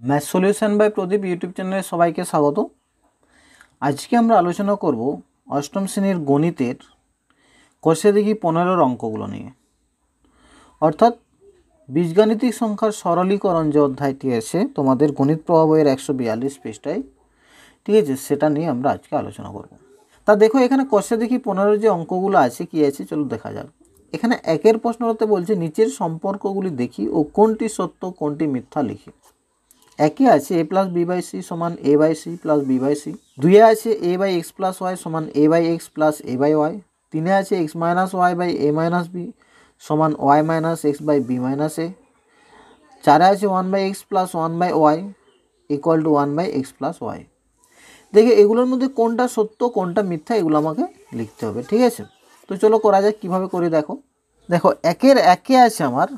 Math solution by Pradip YouTube চ্যানেলে সবাইকে স্বাগত। আজকে আমরা আলোচনা করব অষ্টম শ্রেণীর গণিতের কষে দেখি 15 অঙ্কগুলো নিয়ে, অর্থাৎ বীজগাণিতিক সংখ্যার সরলীকরণ যে অধ্যায়টি আছে তোমাদের গণিত প্রবাহ বইয়ের 142 পৃষ্ঠায়, ঠিক আছে, সেটা নিয়ে আমরা আজকে আলোচনা করব। তা দেখো এখানে কষে দেখি 15 যে অঙ্কগুলো আছে কি আছে চলো দেখা যাক। এখানে একের প্রশ্নতে বলছে নিচের সম্পর্কগুলি দেখি ও কোনটি সত্য কোনটি মিথ্যা লিখি। একে আছে a plus B by C সমান এ by C plus B by C, দুইয়ে আছে A by x plus y সমান এ by x plus A by y, তিনে আছে x minus y by A minus B সমান y minus x by B minus A, চারে আছে one by x plus one by y equal to one by x plus y. দেখে এগুলোর মধ্যে কোনটা সত্য কোনটা মিথ্যা এগুলো আমাকে লিখতে হবে, ঠিক আছে। তো চলো করা যাক, কীভাবে করে দেখো। দেখো একের একে আছে আমার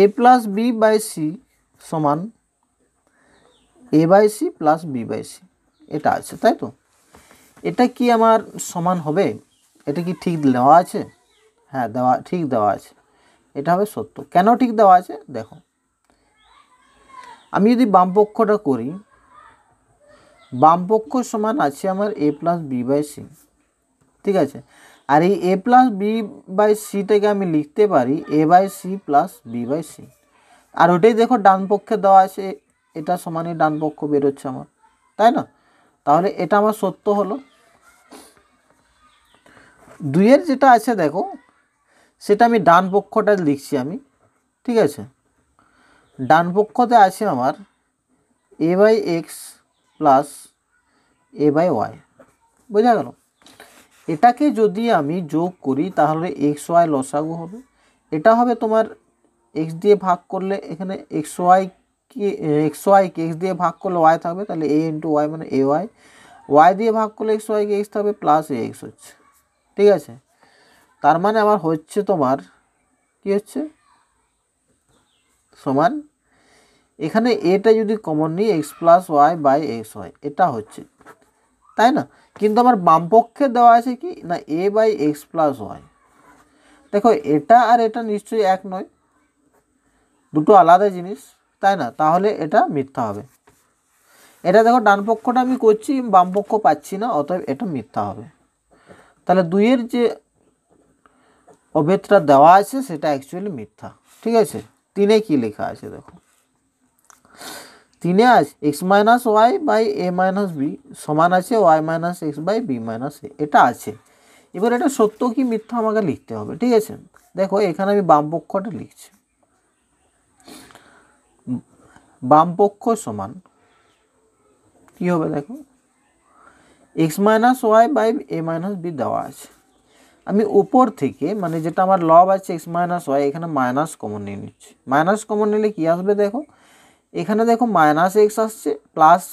a plus B by C সমান এ by C plus B by c, এটা আছে তাই তো। এটা কি আমার সমান হবে? এটা কি ঠিক দেওয়া আছে? হ্যাঁ ঠিক দেওয়া আছে, এটা হবে সত্য। কেন ঠিক দেওয়া আছে দেখো, আমি যদি বাম পক্ষটা করি, বাম পক্ষ সমান আছে আমার a plus B by c, ঠিক আছে। আর এই এ প্লাস বি বাই সিটাকে আমি লিখতে পারি a by C plus B by c, আর ওটাই দেখো ডান পক্ষে দেওয়া আছে, এটা সমানই ডান পক্ষ বেরোচ্ছে আমার, তাই না? তাহলে এটা আমার সত্য হলো। দুইয়ের যেটা আছে দেখো, সেটা আমি ডান পক্ষটা লিখছি আমি, ঠিক আছে। ডান পক্ষতে আছে আমার a by x plus A by y, বোঝা গেল। এটাকে যদি আমি যোগ করি তাহলে এক্স ওয়াই লসাগু হবে। এটা হবে তোমার এক্স দিয়ে ভাগ করলে, এখানে এক্স ওয়াইকে এক্স দিয়ে ভাগ করলে ওয়াই থাকবে, তাহলে এ ইন্টু ওয়াই মানে এ ওয়াই, ওয়াই দিয়ে ভাগ করলে এক্স ওয়াইকে এক্স থাকবে প্লাস এ এক্স হচ্ছে, ঠিক আছে। তার মানে আমার হচ্ছে তোমার কি হচ্ছে সমান, এখানে এটা যদি কমন নিই x plus y by x y, এটা হচ্ছে, তাই না। কিন্তু আমার বামপক্ষে দেওয়া আছে কি না এ বাই এক্স প্লাস ওয়াই। দেখো এটা আর এটা নিশ্চয়ই এক নয়, দুটো আলাদা জিনিস, তাই না। তাহলে এটা মিথ্যা হবে। এটা দেখো ডান পক্ষটা আমি করছি, বাম পক্ষ পাচ্ছি না, অতএব এটা মিথ্যা হবে। তাহলে দুইয়ের যে অভেদটা দেওয়া আছে সেটা অ্যাকচুয়ালি মিথ্যা, ঠিক আছে। তিনে কি লেখা আছে দেখো, তিনে আছে x minus y by A minus B সমান আছে y minus x by B minus a, এটা আছে। এবার এটা সত্য কি মিথ্যা আমাকে লিখতে হবে, ঠিক আছে। দেখো এখানে আমি বাম পক্ষটা লিখছি, বাম পক্ষ সমান কি হবে দেখো, x minus y by A minus b দেওয়া আছে। আমি উপর থেকে মানে যেটা আমার লব আছে এক্স মাইনাস ওয়াই, এখানে মাইনাস কমন নিয়ে নিচ্ছি। মাইনাস কমন নিলে কি আসবে দেখো, এখানে দেখো মাইনাস এক্স আসছে, প্লাস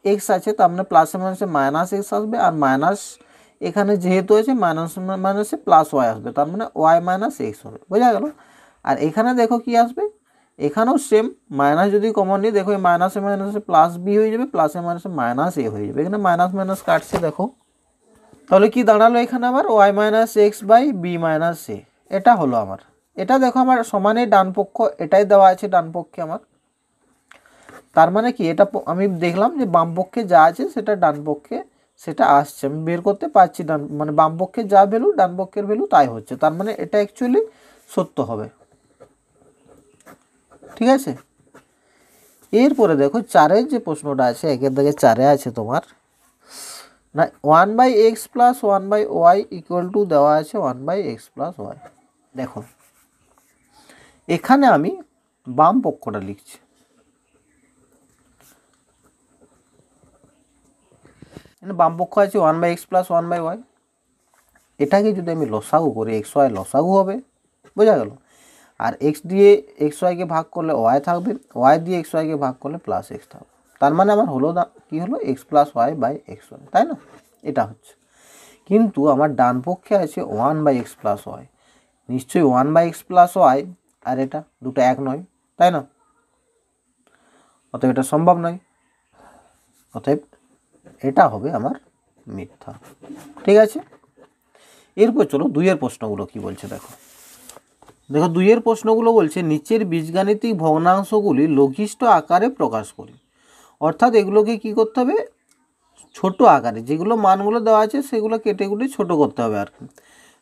এক্স আছে, তার মানে প্লাসে মাইনাসে মাইনাস এক্স আসবে, আর মাইনাস এখানে যেহেতু আছে মাইনাস মাইনাসে প্লাস ওয়াই আসবে, তার মানে ওয়াই মাইনাস এক্স হবে, বোঝা গেল। আর এখানে দেখো কি আসবে, এখানেও সেম, মাইনাস যদি কমন নিই দেখো এই মাইনাসে মাইনাসে প্লাস বি হয়ে যাবে, প্লাসে মাইনাসে মাইনাস এ হয়ে যাবে, এখানে মাইনাস মাইনাস কাটছে দেখো। তাহলে কি দাঁড়ালো এখানে আমার y minus x by B minus a, এটা হলো আমার। এটা দেখো আমার সমানে ডান পক্ষ, এটাই দেওয়া আছে ডান পক্ষে আমার। তার মানে কি এটা আমি দেখলাম যে বাম পক্ষে যা আছে সেটা ডান পক্ষে সেটা আসছে, আমি বের করতে পারছি ডান মানে বাম পক্ষে যা ভ্যালু ডান পক্ষের ভ্যালু তাই হচ্ছে, তার মানে এটা অ্যাকচুয়ালি সত্য হবে, ঠিক আছে। এরপরে দেখো চারের যে প্রশ্নটা আছে, একের দাগে চারে আছে তোমার না one by x plus one by y equal to দেওয়া আছে one by x plus y. দেখো এখানে আমি বাম পক্ষটা লিখছি, বাম পক্ষ আছে one by x plus one by y. এটাকে যদি আমি লসাগু করি এক্স ওয়াই লসাগু হবে, বোঝা গেল। আর এক্স দিয়ে এক্স ওয়াইকে ভাগ করলে ওয়াই থাকবে, ওয়াই দিয়ে এক্স ওয়াইকে ভাগ করলে প্লাস এক্স থাকবে। তার মানে আমার হলো কি হলো x plus y by x y, তাই না। এটা হচ্ছে, কিন্তু আমার ডান পক্ষে আছে one by x plus y, নিশ্চয়ই one by x plus y আর এটা দুটো এক নয়, তাই না। অতএব এটা সম্ভব নয়, অতএব এটা হবে আমার মিথ্যা, ঠিক আছে। এরপর চলো দুইয়ের প্রশ্নগুলো কি বলছে দেখো। দেখো 2-এর প্রশ্নগুলো বলছে নিচের বীজগাণিতিক ভগ্নাংশগুলি লঘিষ্ঠ আকারে প্রকাশ করি। অর্থাৎ এগুলোকে কি করতে হবে, ছোট আকারে, যেগুলো মানগুলো দেওয়া আছে সেগুলো কেটে কুটে ছোট করতে হবে আর কি।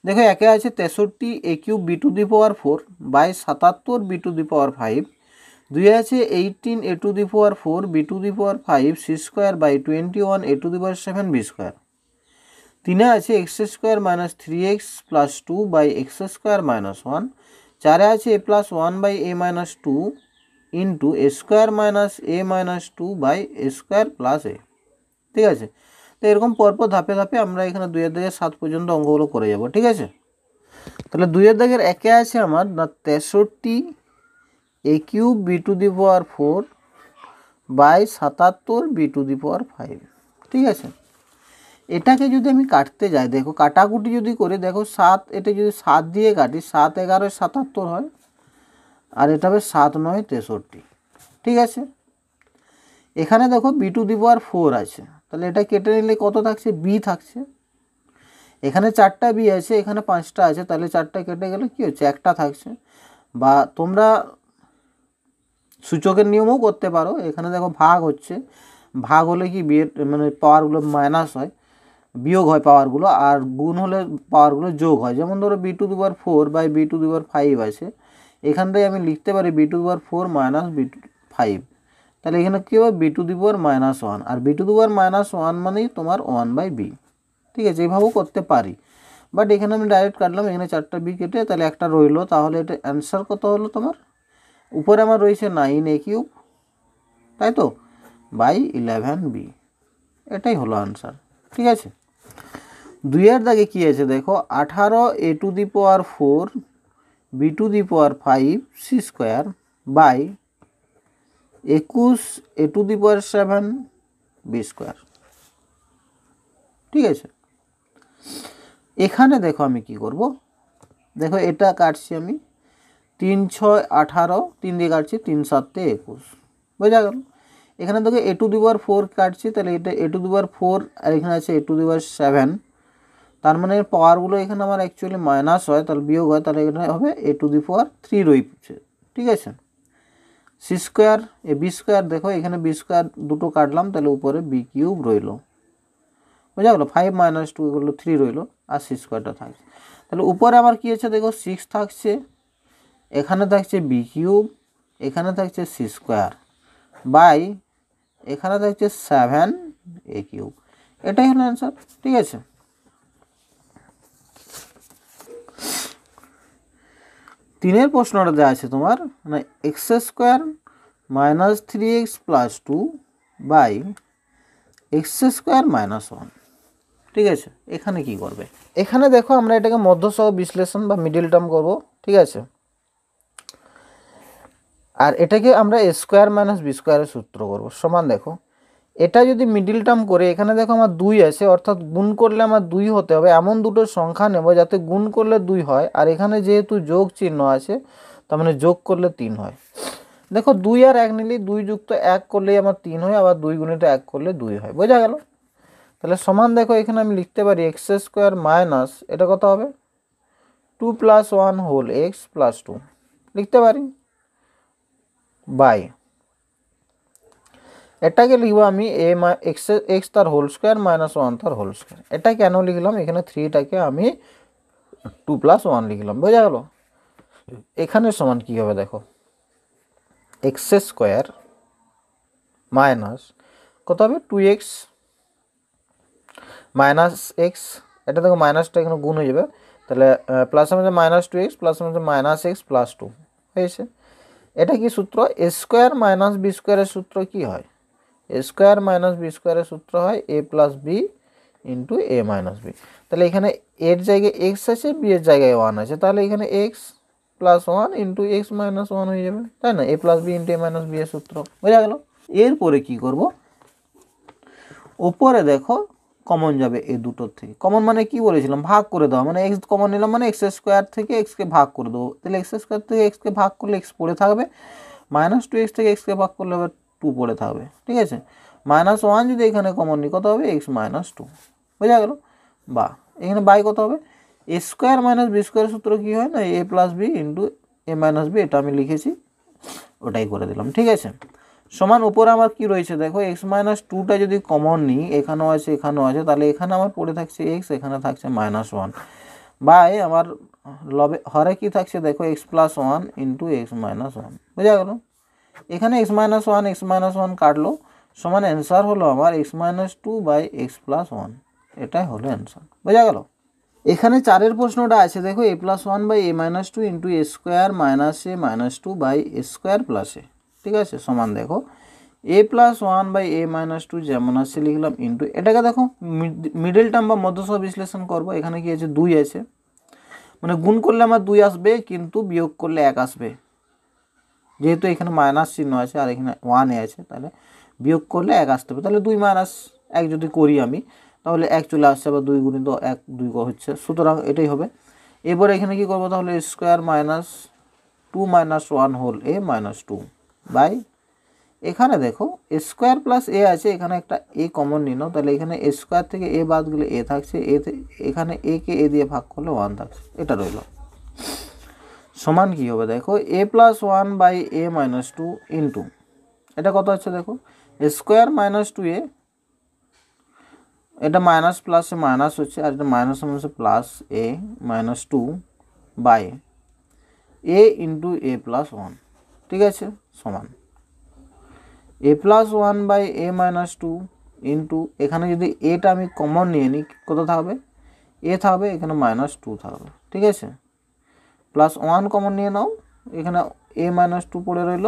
দেখো একে আছে 63 a cube b to the power 4 by 77 b to the power 5। 2 আছে 18 a to the power 4 b to the power 5 c square by 21 a to the power 7 b square. 3 আছে x square minus 3x plus 2 by x square minus 1। 4 আছে a প্লাস 1 by a minus 2 into a square minus a minus 2 by a square plus a। ঠিক আছে, তো এরকম পরপর ধাপে ধাপে আমরা এখানে 2-এর দাগের 7 পর্যন্ত অঙ্কগুলো করে যাব। ঠিক আছে, তাহলে 2-এর দাগের একে আছে আমার 63 a cube b to the power 4 by 77 b to the power 5। ঠিক আছে, এটাকে যদি আমি কাটতে যাই, দেখো কাটাকুটি যদি করে, দেখো 7, এটা যদি 7 দিয়ে কাটি 7 11 77 হয়, আর এটা হবে 7 9 63। ঠিক আছে, এখানে দেখো b টু দি পাওয়ার 4 আছে, তাহলে এটা কেটে নিলে কত থাকছে, b থাকছে। এখানে 4টা b আছে, এখানে 5টা আছে, তাহলে 4টা কেটে গেলে কি হচ্ছে, একটা থাকছে। বা তোমরা সূচকের নিয়মও করতে পারো, এখানে দেখো ভাগ হচ্ছে, ভাগ হলে কি বি এর মানে পাওয়ারগুলো মাইনাস হয়, বিয়োগ হয় পাওয়ারগুলো, আর গুণ হলে পাওয়ারগুলো যোগ হয়। যেমন ধরো b to the power 4 by b to the power 5 আছে, এখানটায় আমি লিখতে পারি বি টু দি পাওয়ার 4 মাইনাস বি টু 5। তাহলে এখানে কী হবে, b to the power minus 1, আর b to the power minus 1 মানেই তোমার 1 বাই বি। ঠিক আছে, এইভাবেও করতে পারি, বাট এখানে আমি ডাইরেক্ট কাটলাম, এখানে 4টা বি কেটে তাহলে একটা রইলো। তাহলে এটা অ্যান্সার কত হলো তোমার, উপরে আমার রয়েছে 9 a কিউব, তাই তো, বাই 11 বি, এটাই হলো আনসার। ঠিক আছে, 2-এর দাগে কী আছে দেখো, 18 a to the power 4 b to the power 5 c square by 21 a to the power 7 b square. ঠিক আছে, এখানে দেখো আমি কি করব, দেখো এটা কাটছি আমি 3 6 18, 3 দিয়ে কাটছি, 3 7 21, বোঝা গেল। এখানে দেখো এ টু দি পাওয়ার 4 কাটছি, তাহলে এটা এ টু দি পাওয়ার 4, আর এখানে আছে এ টু দি পাওয়ার 7, তার মানে পাওয়ারগুলো এখানে আমার অ্যাকচুয়ালি মাইনাস হয়, তাহলে বিয়োগ হয়, তাহলে এখানে হবে এ টু দি পাওয়ার 3 রয়েছে। ঠিক আছে, C square A B square, দেখো এখানে বি স্কোয়ার দুটো কাটলাম, তাহলে উপরে বি কিউব রইলো, বোঝা গেলো। 5 মাইনাস 2 এগুলো 3 রইলো, আর সি স্কোয়ারটা থাকছে। তাহলে উপরে আমার কী আছে দেখো, 6 থাকছে, এখানে থাকছে বি কিউব, এখানে থাকছে সি স্কোয়ার বাই এখানে থাকছে 7 a কিউব, এটাই হলো অ্যান্সার। ঠিক আছে, তিনের প্রশ্নটা দেওয়া আছে তোমার, মানে x square minus 3x plus 2 by x square minus 1। ঠিক আছে, এখানে কি করবে, এখানে দেখো আমরা এটাকে মধ্যসহ বিশ্লেষণ বা মিডিল টার্ম করব। ঠিক আছে, আর এটাকে আমরা এ স্কোয়ার মাইনাস বি স্কোয়ারের সূত্র করব সমান। দেখো এটা যদি মিডিল টার্ম করে, এখানে দেখো আমার 2 আছে, অর্থাৎ গুণ করলে আমার 2 হতে হবে, এমন দুটো সংখ্যা নেব যাতে গুণ করলে 2 হয়, আর এখানে যেহেতু যোগ চিহ্ন আছে, তার মানে যোগ করলে 3 হয়। দেখো 2 আর 1 নিলেই 2 যুক্ত 1 করলেই আমার 3 হয়, আবার 2 গুণিত 1 করলে 2 হয়, বোঝা গেল। তাহলে সমান দেখো এখানে আমি লিখতে পারি এক্স স্কোয়ার মাইনাস, এটা কত হবে 2 প্লাস 1 হোল এক্স প্লাস 2 লিখতে পারি, বাই এটাকে লিখবো আমি এক্স তার হোল স্কোয়ার মাইনাস 1 তার হোল স্কোয়ার। এটা কেন লিখলাম, এখানে 3টাকে আমি 2 প্লাস 1 লিখলাম, বোঝা গেল। এখানে সমান কী হবে দেখো, এক্স স্কোয়ার মাইনাস কত হবে 2x মাইনাস এক্স, এটা দেখো মাইনাসটা এখানে গুণ হয়ে যাবে, তাহলে প্লাস আমাদের মাইনাস 2x প্লাস আমাদের মাইনাস এক্স প্লাস 2 হয়েছে। এটা কি সূত্র, এ স্কোয়ার মাইনাস বি স্কোয়ারের সূত্র কি হয়, এ স্কোয়ার মাইনাস বি স্কোয়ারের সূত্র হয় এ plus b into a minus B. তাহলে এখানে এর জায়গায় এক্স আছে, বি এর জায়গায় 1 আছে, তাহলে এখানে x plus 1 into x minus 1 হয়ে যাবে, তাই না, a plus b into a minus B এর সূত্র, বোঝা গেল। এরপরে কি করব, ওপরে দেখো কমন যাবে এই দুটোর থেকে, কমন মানে কি বলেছিলাম, ভাগ করে দেওয়া, মানে এক্স কমন নিলাম মানে এক্স স্কোয়ার থেকে এক্সকে ভাগ করে দেবো, তাহলে এক্স স্কোয়ার থেকে এক্সকে ভাগ করলে এক্স পড়ে থাকবে, মাইনাস 2x থেকে এক্সকে ভাগ করলে আবার 2 পড়ে থাকবে। ঠিক আছে, মাইনাস 1 যদি এখানে কমন নিই কত হবে, এক্স মাইনাস 2, বোঝা গেল। বা এখানে বাই কত হবে, এ স্কোয়ার মাইনাস বি স্কোয়ারের সূত্র কী হয় না a plus b into a minus B, এটা আমি লিখেছি, ওটাই করে দিলাম। ঠিক আছে, সমান উপরে আমার কি রয়েছে দেখো এক্স মাইনাস টুটা যদি কমন নিই, এখানেও আছে এখানেও আছে, তাহলে এখানে আমার পড়ে থাকছে এক্স, এখানে থাকছে -1 বাই আমার লবে হরে কি থাকছে দেখো x plus one into x minus one. বোঝা গেল, এখানে এক্স মাইনাস ওয়ান কাটলো, সমান অ্যান্সার হলো আমার x-2 by x plus one, এটাই হলো অ্যান্সার। বোঝা গেল। এখানে 4 প্রশ্নটা আছে দেখো a+1 by a-2 into a square minus a minus 2 by a square plus a. ঠিক আছে, সমান দেখো a+1 বাই a-2 যেমন আছে লিখলাম ইন্টু, এটাকে দেখো মিডল টার্ম বা মধ্যসহ বিশ্লেষণ করবো। এখানে কি আছে 2 আছে, মানে গুণ করলে আমার 2 আসবে কিন্তু বিয়োগ করলে 1 আসবে, যেহেতু এখানে মাইনাস চিহ্ন আছে আর এখানে 1 আছে, তাহলে বিয়োগ করলে 1 আসতে হবে। তাহলে 2 - 1 যদি করি আমি, তাহলে 1 চলে আসছে, বা 2 গুণিত 1 2 হচ্ছে, সুতরাং এটাই হবে। এবার এখানে কি করবো তাহলে square minus 2 - 1 whole a minus 2 by, এখানে দেখো স্কোয়ার প্লাস এ আছে, এখানে একটা এ কমন নিল, তাহলে এখানে স্কোয়ার থেকে এ বাদ গেলে এ থাকছে, এখানে এ কে এ দিয়ে ভাগ করলে 1 থাকছে, এটা রইল। সমান কি হবে দেখো a+1 বাই a-2 ইন্টু, এটা কত হচ্ছে দেখো স্কোয়ার -2a, এটা মাইনাস প্লাসে মাইনাস হচ্ছে, আর এটা মাইনাস হচ্ছে plus a -2 by a into a+1। ঠিক আছে, সমান a+1 বাই a-2 ইন্টু, এখানে যদি এটা আমি কমন নিয়ে নিই কত থাকবে a থাকবে, এখানে -2 থাকবে। ঠিক আছে, +1 কমন নিয়ে নাও, এখানে a-2 পড়ে রইল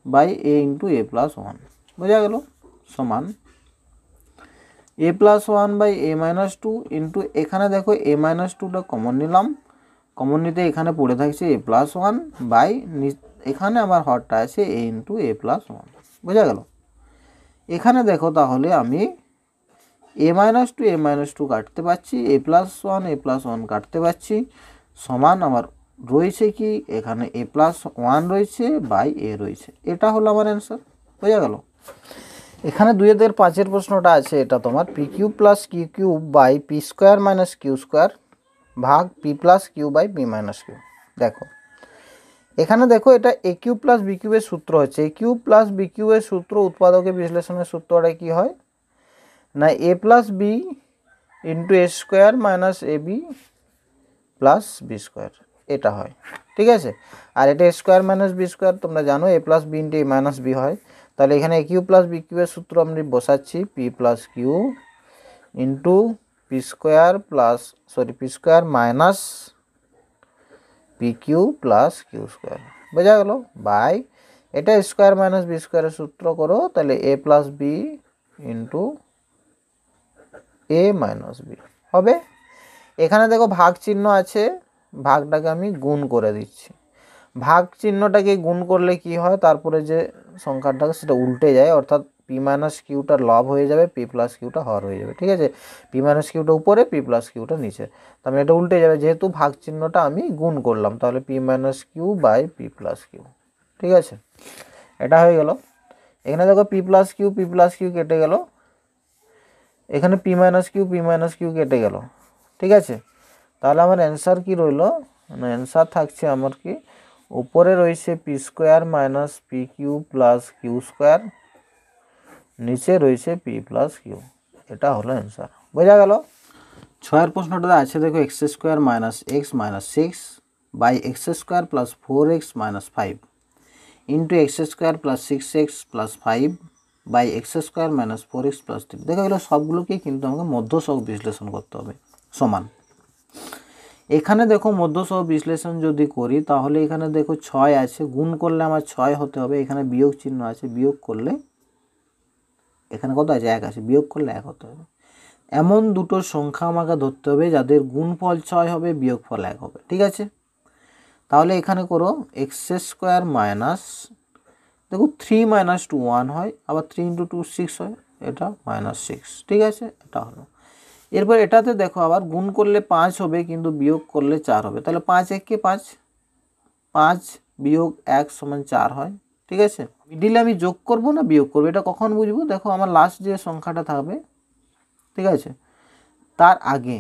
বাই a ইন্টু a+1। বোঝা গেল, সমান a+1 বাই a-2 ইন্টু, এখানে দেখো a-2টা কমন নিলাম, কমন নিতে এখানে পড়ে থাকছে a+1 বাই, এখানে আমার হরটা আছে a ইন্টু a+1। বোঝা গেল। এখানে দেখো তাহলে আমি a-2 a-2 কাটতে পারছি, a+1 a+1 কাটতে পারছি, সমান আমার রয়েছে কি এখানে a+1 রয়েছে বাই এ রয়েছে, এটা হলো আমার অ্যান্সার। বোঝা গেল। এখানে 2005 প্রশ্নটা আছে, এটা তোমার pq plus q cube by p square minus q square ভাগ p plus q by p minus q. দেখো এখানে দেখো এটা এ কিউব প্লাস বি কিউবের সূত্র হচ্ছে, এ কিউব প্লাস বি কিউবের সূত্র উৎপাদকের বিশ্লেষণের সূত্রটা কি হয় না a plus b into a square minus a b plus b square, এটা হয়। ঠিক আছে, আর এটা স্কোয়ার মাইনাস বি স্কোয়ার তোমরা জানো এ plus b into a minus B হয়, তাহলে এখানে এ কিউ প্লাস বি কিউবের সূত্র আমি বসাচ্ছি p plus q into p square plus p square minus p q plus q square. বোঝা গেল, বাই এটা স্কোয়ার মাইনাস বি স্কোয়ারের সূত্র করো, তাহলে এ plus b into a minus B হবে। এখানে দেখো ভাগ চিহ্ন আছে, ভাগটাকে আমি গুণ করে দিচ্ছি, ভাগ চিহ্নটাকে গুণ করলে কি হয় তারপরে যে সংখ্যাটাকে সেটা উল্টে যায়, অর্থাৎ পি মাইনাস কিউটা লব হয়ে যাবে, পি প্লাস কিউটা হর হয়ে যাবে। ঠিক আছে, পি মাইনাস কিউটা উপরে, পি প্লাস কিউটা নিচে, তার মানে এটা উল্টে যাবে, যেহেতু ভাগ চিহ্নটা আমি গুণ করলাম, তাহলে p minus q by p plus q. ঠিক আছে, এটা হয়ে গেল। এখানে দেখো পি প্লাস কিউ কেটে গেল, এখানে পি মাইনাস কিউ কেটে গেল। ঠিক আছে, তাহলে আমার অ্যান্সার কি রইল না অ্যান্সার থাকছে আমার কি উপরে রয়েছে p square minus p q plus q square, নিচে রয়েছে পি প্লাস কিউ, এটা হলো অ্যান্সার। বোঝা গেল। 6 প্রশ্নটা আছে দেখো x square minus x minus 6 by x square plus 4x minus 5 into x square plus 6x plus 5 by x square minus 4x plus 3। দেখা গেলো সবগুলোকেই কিন্তু আমাকে মধ্যসহগ বিশ্লেষণ করতে হবে। সমান এখানে দেখো মধ্যসহগ বিশ্লেষণ যদি করি, তাহলে এখানে দেখো 6 আছে, গুণ করলে আমার 6 হতে হবে, এখানে বিয়োগ চিহ্ন আছে, বিয়োগ করলে এখানে কত আছে 1 আছে, বিয়োগ করলে 1 হতে হবে। এমন দুটো সংখ্যা আমাকে ধরতে হবে যাদের গুণফল 6 হবে, বিয়োগফল 1 হবে। ঠিক আছে, তাহলে এখানে করো এক্স স্কোয়ার মাইনাস, দেখো 3 - 2 1 হয়, আবার 3 × 2 6 হয়, এটা -6। ঠিক আছে, এটা হলো। এরপর এটাতে দেখো আবার গুণ করলে 5 হবে কিন্তু বিয়োগ করলে 4 হবে, তাহলে 5 1 কে 5, 5 বিয়োগ 1 সমান 4 হয়। ঠিক আছে, মিডিলে আমি যোগ করব না বিয়োগ করব, এটা কখন বুঝবো দেখো আমার লাস্ট যে সংখ্যাটা থাকবে, ঠিক আছে, তার আগে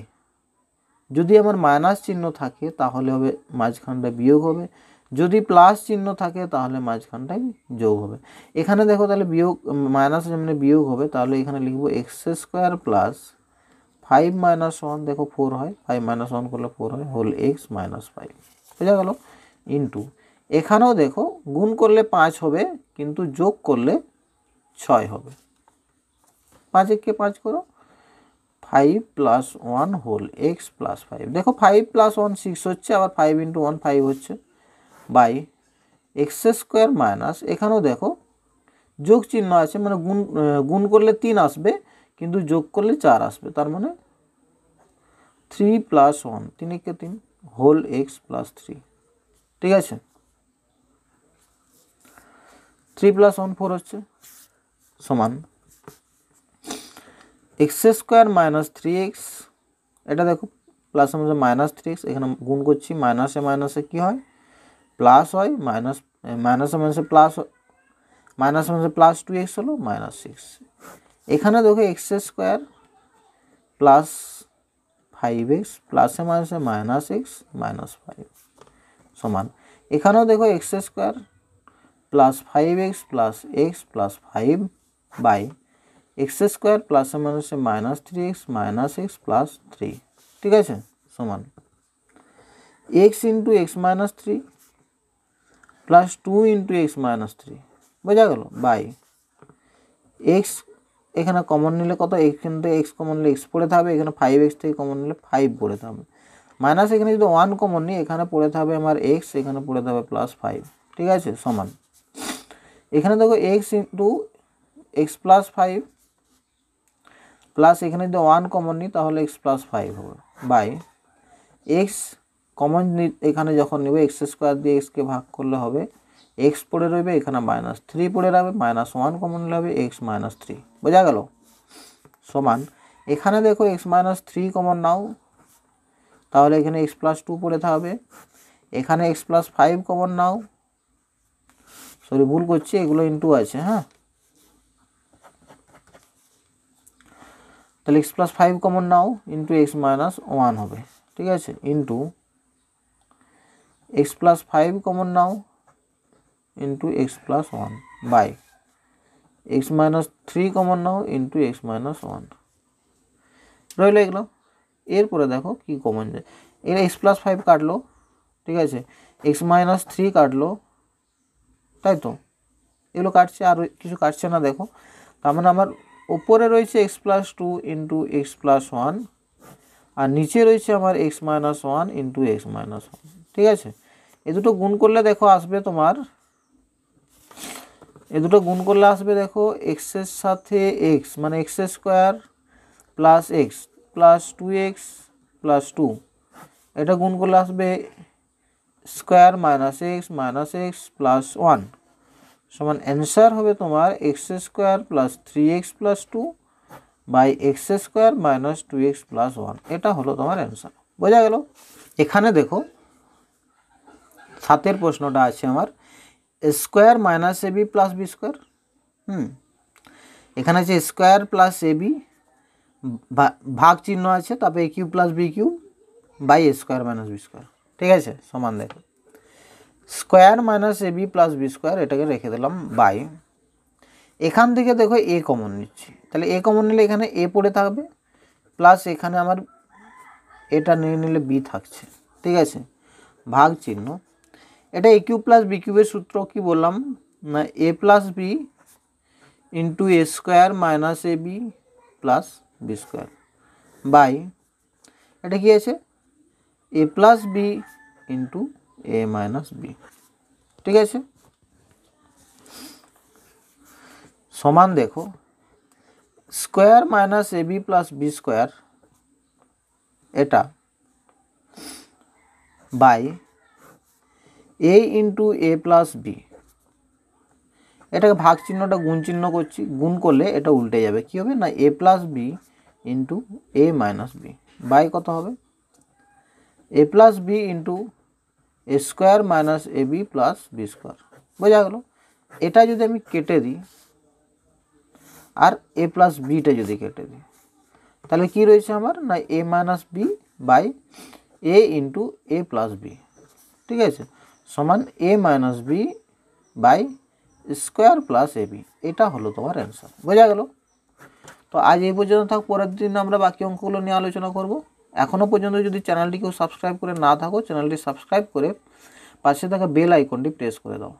যদি আমার মাইনাস চিহ্ন থাকে তাহলে হবে মাঝখানটা বিয়োগ হবে, যদি প্লাস চিহ্ন থাকে তাহলে মাঝখানটাই যোগ হবে। এখানে দেখো তাহলে বিয়োগ মাইনাস যেমন বিয়োগ হবে, তাহলে এখানে লিখবো এক্স স্কোয়ার প্লাস 5 - 1, দেখো 4 হয়, 5 - 1 করলে 4 হয়, হোল এক্স মাইনাস 5, বোঝা গেল, ইন্টু এখানেও দেখো গুণ করলে 5 হবে কিন্তু যোগ করলে 6 হবে। 5 কে 5 করো, 5 + 1 হোল এক্স প্লাস 5, দেখো 5 + 1 6 হচ্ছে, আবার 5 × 1 5 হচ্ছে, বাই এক্স স্কোয়ার মাইনাস, এখানেও দেখো যোগ চিহ্ন আছে, মানে গুণ করলে 3 আসবে কিন্তু যোগ করলে 4 আসবে, তার মানে 3 + 1, 3 × 3 হোল এক্স প্লাস 3, ঠিক আছে, 3 + 1 4 হচ্ছে, সমান এক্স স্কোয়ার মাইনাস 3x, এটা দেখো প্লাসের মধ্যে মাইনাস 3x, এখানে গুণ করছি, মাইনাসে মাইনাসে কী হয় প্লাস হয়, মাইনাসে মাইনাসে প্লাস, মাইনাসে মাইনাসে প্লাস 2x হলো -6, এখানে দেখো এক্স স্কোয়ার প্লাস 5x প্লাসে মাইনাসে -x -5 সমান, এখানেও দেখো x square plus 5x plus x plus 5 by x square প্লাসে মাইনাসে -3x -x প্লাস 3, ঠিক আছে, সমান x × x - 3 প্লাস 2 × x - 3, বোঝা গেল, বাই x, এখানে কমন নিলে কত, এখান থেকে x কমন নিলে x পড়ে থাকবে, এখানে 5x থেকে কমন নিলে 5 পড়ে থাকবে, মাইনাস এখানে যদি 1 কমন নিই, এখানে পড়ে থাকবে আমার x, এখানে পড়ে থাকবে +5, ঠিক আছে, সমান এখানে দেখো x × x প্লাস 5 প্লাস এখানে যদি 1 কমন নিই তাহলে x প্লাস 5 হবে, বাই x কমন এখানে যখন নেবে এক্স স্কোয়ার দিয়ে এক্সকে ভাগ করলে হবে এক্স পড়ে রইবে, এখানে -3 পড়ে রইবে, -1 কমন নিলে হবে x - 3, বোঝা গেল, সমান এখানে দেখো x - 3 কমন নাও, তাহলে এখানে x + 2 পড়ে থাকবে, এখানে x + 5 কমন নাও, সরি ভুল করছি, এগুলো ইন্টু আছে, হ্যাঁ, তাহলে x + 5 কমন নাও ইন্টু x - 1 হবে, ঠিক আছে, ইন্টু x + 5 কমন নাও into x + 1 by x - 3 common নাও ইন্টু x - 1 রইল এগুলো। এরপরে দেখো কি কমন যায়, এখানে x + 5 কাটলো, ঠিক আছে, x - 3 কাটলো, তাই তো, এগুলো কাটছে, আর কিছু কাটছে না, দেখো তার মানে আমার উপরে রয়েছে x + 2 ইন্টু x + 1, আর নিচে রয়েছে আমার x - 1 ইন্টু x - 1, ঠিক আছে, এ দুটো গুণ করলে দেখো আসবে তোমার, এ দুটো গুণ করলে আসবে দেখো x এর সাথে x, মানে x square plus x plus 2x plus 2, এটা গুণ করলে আসবে স্কোয়ার -x প্লাস 1 সমান, অ্যান্সার হবে তোমার x square plus 3x plus 2 by x square minus 2x plus 1, এটা হলো তোমার অ্যান্সার, বোঝা গেল। এখানে দেখো 7 প্রশ্নটা আছে আমার, স্কোয়ার মাইনাস ab প্লাস বি স্কোয়ার, এখানে আছে স্কোয়ার প্লাস এবি, ভাগ চিহ্ন আছে, তারপরে a cube plus b cube by a square minus b square, ঠিক আছে, সমান দেখো square minus a b plus b square, এটাকে রেখে দিলাম বাই, এখান থেকে দেখো এ কমন নিচ্ছি, তাহলে এ কমন নিলে এখানে এ পড়ে থাকবে, প্লাস এখানে আমার এটা নিয়ে নিলে বি থাকছে, ঠিক আছে, ভাগ চিহ্ন, এটা এ কিউ প্লাস বি কিউবের সূত্র কি বললাম না, a plus b into a square minus a b plus b square by, এটা কি আছে a plus b into a minus b, ঠিক আছে, সমান দেখো square minus a b plus b square, এটা by a into a plus b, এটাকে ভাগ চিহ্নটা গুণ চিহ্ন করছি, গুণ করলে এটা উল্টে যাবে, কি হবে না a plus b into a minus b by কত হবে a plus b into a square minus a b plus b square, বোঝা গেল। এটা যদি আমি কেটে দিই আর এ প্লাস বিটা যদি কেটে দিই, তাহলে কি রয়েছে আমার না a minus b by a into a plus b, ঠিক আছে, সমান a minus b by square plus a b. এটা হলো তোমার অ্যান্সার। বোঝা গেল? তো আজ এই পর্যন্ত থাক, পরের দিন আমরা বাকি অঙ্কগুলো নিয়ে আলোচনা করব। এখনও পর্যন্ত যদি চ্যানেলটি কেউ সাবস্ক্রাইব করে না থাকো, চ্যানেলটি সাবস্ক্রাইব করে পাশে থাকা বেল আইকনটি প্রেস করে দাও।